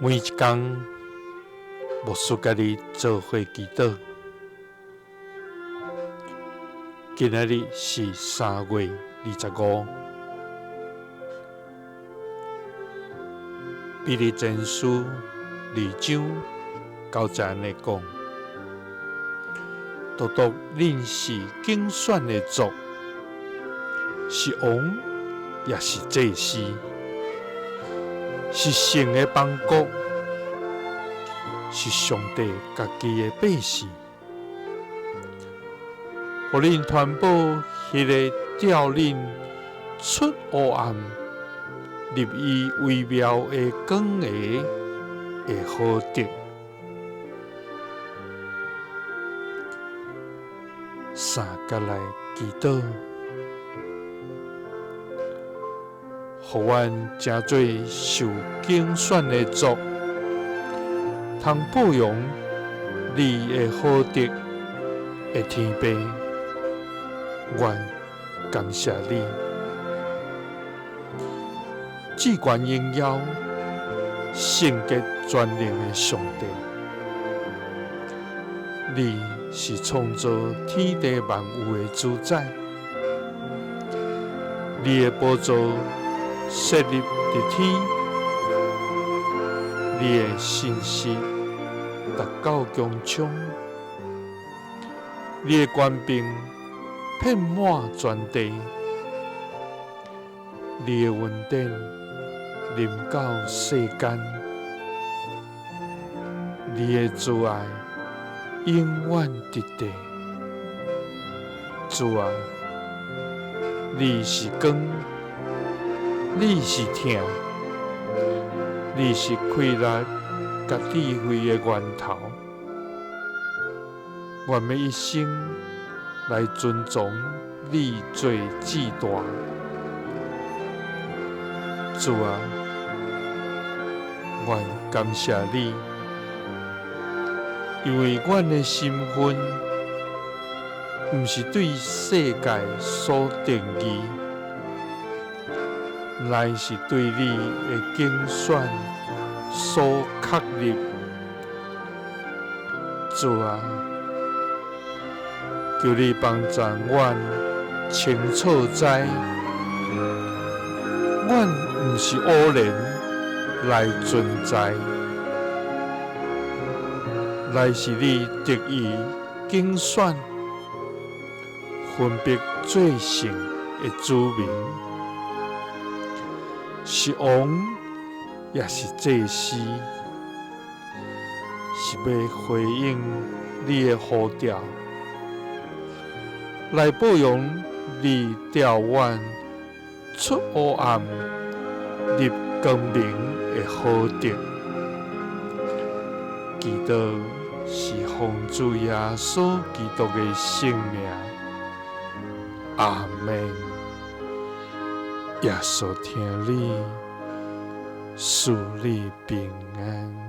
每一天，牧师家己做伙祈祷。今仔日是3月25。彼得前书2章9节安尼讲：独独恁是竞选的族，是王，也是祭司，是圣的邦国，是上帝家己的百姓。互恁传播迄个调恁出黑暗、入伊微妙的光明的好德。三甲来祈祷，互阮诚做受竞选的族，通保养你的好德的天父。愿感谢你，至关荣耀、圣洁全能的上帝。你是创造天地万物的主宰，你的宝座设立伫天，你的信息达到穹苍，你的权柄遍满全地，你的恩典临到世间，你的慈爱永远直地。主啊，你是光，你是疼，你是快乐甲智慧的源头。我们一生来尊崇你做至大。主啊，愿感谢你，因为阮的身份毋是对世界所定义，乃是对你的竞选所确立。主啊，求你帮助阮清楚知，阮毋是偶然来存在，乃是你特意竞选，分别做成的子民，是王，也是祭司，是要回应你的呼召。来保养你调阮出黑暗、入光明的好德。祈祷是奉主耶稣基督的圣名，阿们。耶稣听你，赐你平安。